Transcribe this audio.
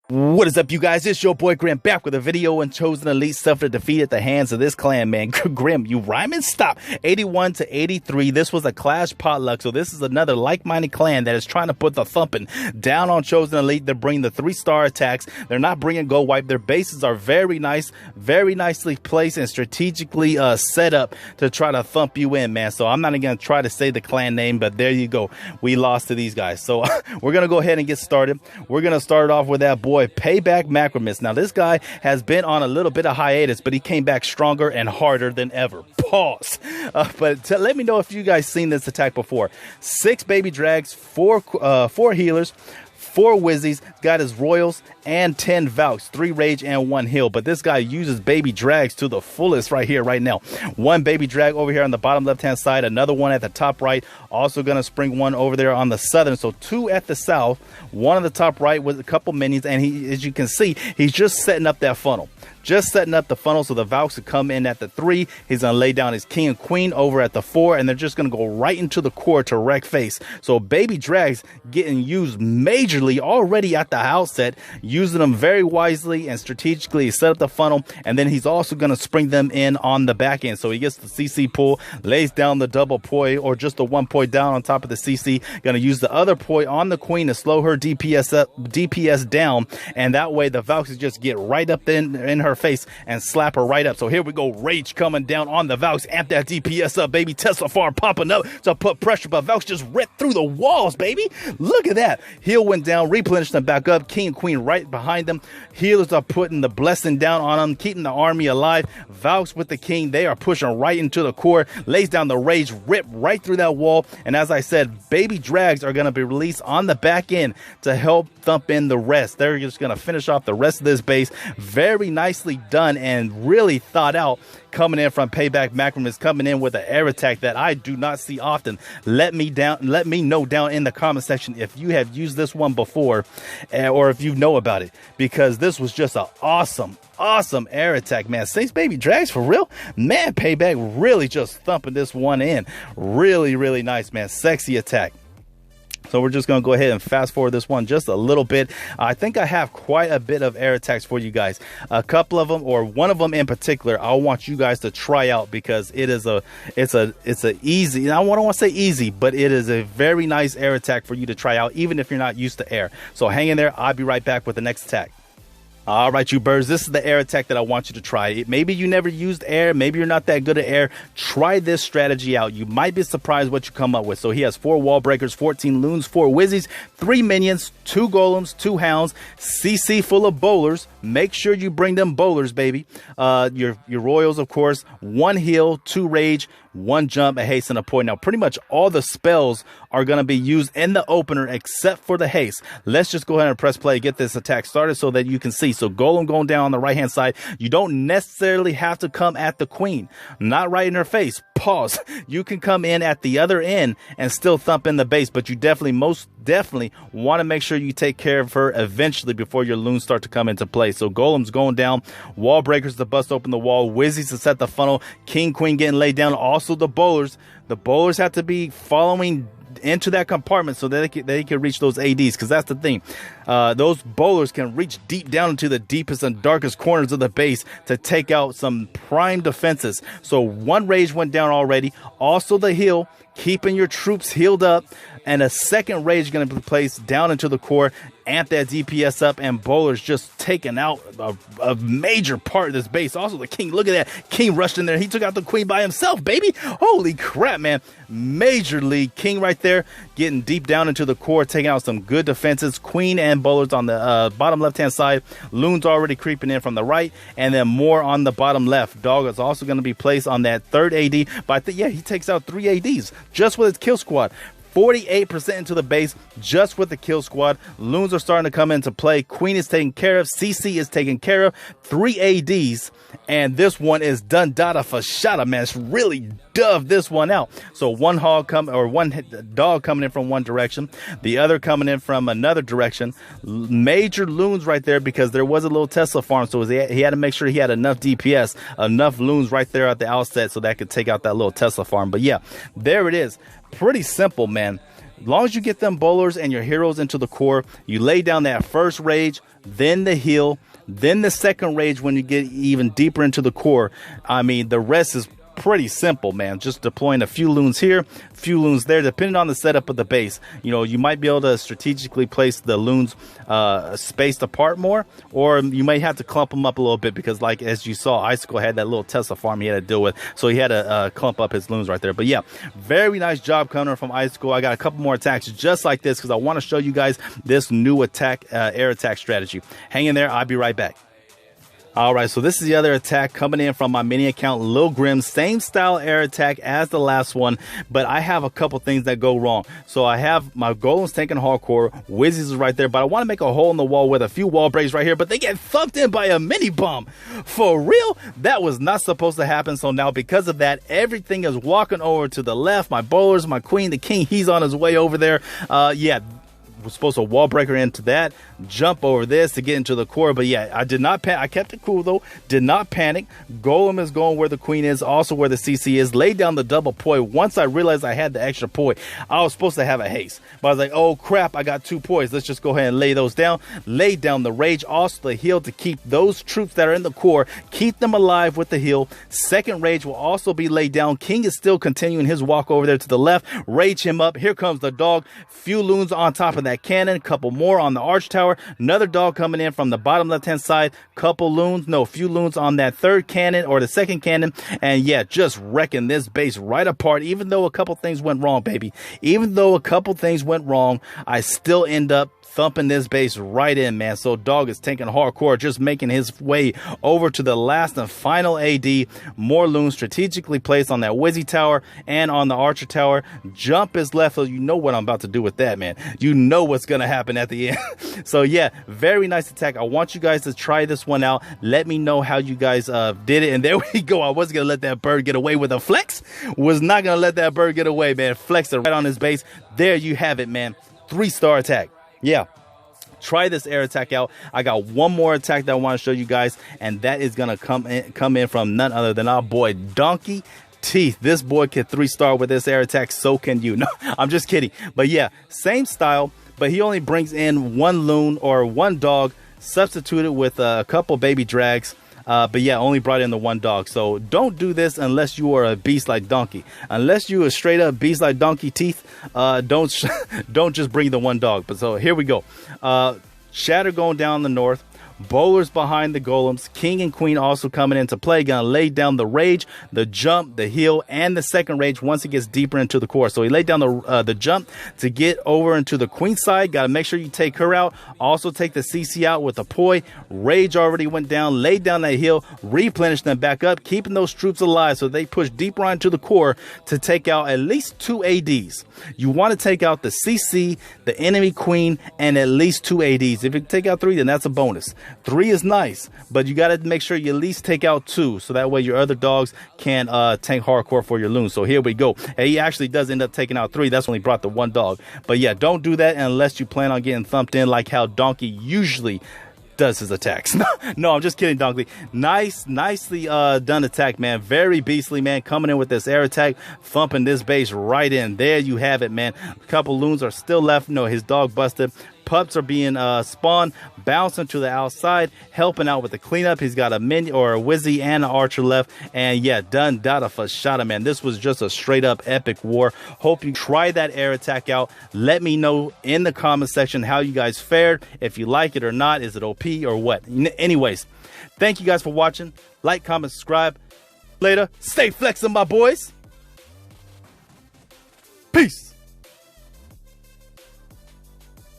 What is up, you guys? It's your boy Grim back with a video on Chosen Elite suffered defeat at the hands of this clan, man. Grim, you rhyming? Stop. 81 to 83. This was a Clash Potluck, so this is another like-minded clan that is trying to put the thumping down on Chosen Elite. They're bringing the 3-star attacks. They're not bringing Go Wipe. Their bases are very nice, very nicely placed and strategically set up to try to thump you in, man. So I'm not even going to try to say the clan name, but there you go. We lost to these guys. So we're going to go ahead and get started. We're going to start off with that boy Payback Macromis. Now this guy has been on a little bit of hiatus, but he came back stronger and harder than ever. Pause. But let me know if you guys seen this attack before. 6 baby drags, 4 healers, 4 Wizzies, got his Royals, and 10 Valks, 3 Rage and 1 Heal. But this guy uses baby drags to the fullest right here, right now. 1 baby drag over here on the bottom left-hand side, another one at the top right. Also going to spring 1 over there on the southern. So 2 at the south, 1 on the top right with a couple minions. And he, as you can see, he's just setting up that funnel. Just setting up the funnel so the Valks will come in at the 3. He's going to lay down his King and Queen over at the 4, and they're just going to go right into the core to wreck face. So baby drags getting used majorly already at the outset, using them very wisely and strategically set up the funnel, and then he's also going to spring them in on the back end. So he gets the CC pull, lays down the double poi or just the 1 poi down on top of the CC. Going to use the other poi on the Queen to slow her DPS down, and that way the Valks just get right up in her face and slap her right up. So here we go, Rage coming down on the Valks, amp that DPS up, baby. Tesla farm popping up to put pressure, but Valks just ripped through the walls, baby. Look at that. Heal went down, replenished them back up, King and Queen right behind them. Healers are putting the blessing down on them, keeping the army alive. Valks with the King, they are pushing right into the core, lays down the Rage, rip right through that wall. And as I said, baby drags are going to be released on the back end to help thump in the rest. They're just going to finish off the rest of this base. Very nicely done and really thought out, coming in from Payback Macromis, coming in with an air attack that I do not see often. Let me know down in the comment section if you have used this one before, or if you know about it, because this was just an awesome air attack, man. 6 baby drags for real, man. Payback really just thumping this one in. Really nice, man. Sexy attack. So we're just going to go ahead and fast forward this one just a little bit. I think I have quite a bit of air attacks for you guys. A couple of them, or one of them in particular, I want you guys to try out, because it is it's a easy, I don't want to say easy, but it is a very nice air attack for you to try out, even if you're not used to air. So hang in there. I'll be right back with the next attack. All right, you birds, this is the air attack that I want you to try. Maybe you never used air. Maybe you're not that good at air. Try this strategy out. You might be surprised what you come up with. So he has 4 wall breakers, 14 loons, 4 Wizzies, 3 minions, 2 golems, 2 hounds, CC full of bowlers. Make sure you bring them bowlers, baby. Your Royals, of course, 1 heal, 2 rage, 1 jump, a haste, and a point. Now, pretty much all the spells are going to be used in the opener except for the haste. Let's just go ahead and press play, get this attack started so that you can see. So golem going down on the right-hand side. You don't necessarily have to come at the Queen. Not right in her face. Pause. You can come in at the other end and still thump in the base, but you most definitely want to make sure you take care of her eventually before your loons start to come into play. So golems going down, wall breakers to bust open the wall, Wizzies to set the funnel, King, Queen getting laid down. Also the bowlers. The bowlers have to be following into that compartment so that they can reach those ADs, because that's the thing. Those bowlers can reach deep down into the deepest and darkest corners of the base to take out some prime defenses. So 1 rage went down already. Also the heal, keeping your troops healed up, and a 2nd rage going to be placed down into the core, amp that DPS up, and bowlers just taking out a major part of this base. Also the King, look at that. King rushed in there. He took out the Queen by himself, baby. Holy crap, man. Major league King right there, getting deep down into the core, taking out some good defenses. Queen and bowlers on the bottom left-hand side. Loons already creeping in from the right, and then more on the bottom left. Dog is also going to be placed on that 3rd AD, but yeah, he takes out 3 ADs just with his kill squad. 48% into the base just with the kill squad. Loons are starting to come into play. Queen is taken care of. CC is taken care of. 3 ADs. And this one is done data for shot, man. It's really dove this one out. So one dog coming in from one direction, the other coming in from another direction. Major loons right there, because there was a little Tesla farm, so he had to make sure he had enough DPS, enough loons right there at the outset so that could take out that little Tesla farm. But yeah, there it is. Pretty simple, man. As long as you get them bowlers and your heroes into the core, you lay down that first rage, then the heal, then the second rage when you get even deeper into the core. I mean, the rest is pretty simple, man. Just deploying a few loons here, a few loons there, depending on the setup of the base. You know, you might be able to strategically place the loons spaced apart more, or you may have to clump them up a little bit because, like, as you saw, Icicle had that little Tesla farm he had to deal with, so he had to clump up his loons right there. But yeah, very nice job coming from Icicle. I got a couple more attacks just like this because I want to show you guys this new attack, air attack strategy. Hang in there, I'll be right back. All right, so this is the other attack coming in from my mini account, Lil Grim. Same style air attack as the last one, but I have a couple things that go wrong. So I have my golems taking hardcore, Wizzies is right there, but I want to make a hole in the wall with a few wall breaks right here, but they get thumped in by a mini bomb. For real? That was not supposed to happen. So now because of that, everything is walking over to the left. My bowlers, my queen, the king, he's on his way over there. Yeah. Was supposed to wall breaker into that, jump over this to get into the core. But yeah, I did not panic. I kept it cool though, did not panic. Golem is going where the queen is, also where the CC is. Laid down the double poi. Once I realized I had the extra poi, I was supposed to have a haste, but I was like, oh crap, I got 2 pois. Let's just go ahead and lay those down. Lay down the rage, also the heal to keep those troops that are in the core, keep them alive with the heal. Second rage will also be laid down. King is still continuing his walk over there to the left. Rage him up. Here comes the dog. Few loons on top of that cannon, couple more on the arch tower, another dog coming in from the bottom left hand side, couple loons, no, few loons on that third cannon or the second cannon, and yeah, just wrecking this base right apart. Even though a couple things went wrong, baby, even though a couple things went wrong, I still end up thumping this base right in, man. So dog is taking hardcore, just making his way over to the last and final AD. More loons strategically placed on that Wizzy tower and on the archer tower. Jump is left, so you know what I'm about to do with that, man. You know what's gonna happen at the end. So yeah, very nice attack. I want you guys to try this one out. Let me know how you guys did it. And there we go. I wasn't gonna let that bird get away with a flex. Was not gonna let that bird get away, man. Flexed it right on his base. There you have it, man. 3-star attack. Yeah, try this air attack out. I got one more attack that I want to show you guys, and that is gonna come in from none other than our boy Donkey Teeth. This boy can 3-star with this air attack, so can you. No, I'm just kidding. But yeah, same style, but he only brings in 1 loon or 1 dog, substituted with a couple baby drags. But yeah, only brought in the 1 dog. So don't do this unless you are a beast like Donkey. Unless you are straight up beast like Donkey Teeth, don't just bring the 1 dog. But so here we go. Shatter going down the north. Bowlers behind the golems. King and queen also coming into play. Gonna lay down the rage, the jump, the heal, and the second rage once it gets deeper into the core. So he laid down the jump to get over into the queen side. Gotta make sure you take her out. Also take the CC out with the poi. Rage already went down. Laid down that heal. Replenished them back up. Keeping those troops alive so they push deeper into the core to take out at least 2 ADs. You want to take out the CC, the enemy queen, and at least 2 ADs. If you take out 3, then that's a bonus. 3 is nice, but you got to make sure you at least take out 2, so that way your other dogs can tank hardcore for your loons. So here we go. And he actually does end up taking out 3. That's when he brought the 1 dog. But yeah, don't do that unless you plan on getting thumped in like how Donkey usually does his attacks. No, I'm just kidding, Donkey. Nicely done attack, man. Very beastly, man. Coming in with this air attack, thumping this base right in. There you have it, man. A couple loons are still left. No, his dog busted. Pups are being spawned, bouncing to the outside, helping out with the cleanup. He's got a minion or a Wizzy and an archer left. And yeah, done data for shot, man. This was just a straight up epic war. Hope you try that air attack out. Let me know in the comment section how you guys fared. If you like it or not, is it OP or what? Anyways, thank you guys for watching. Like, comment, subscribe. Later. Stay flexing, my boys. Peace.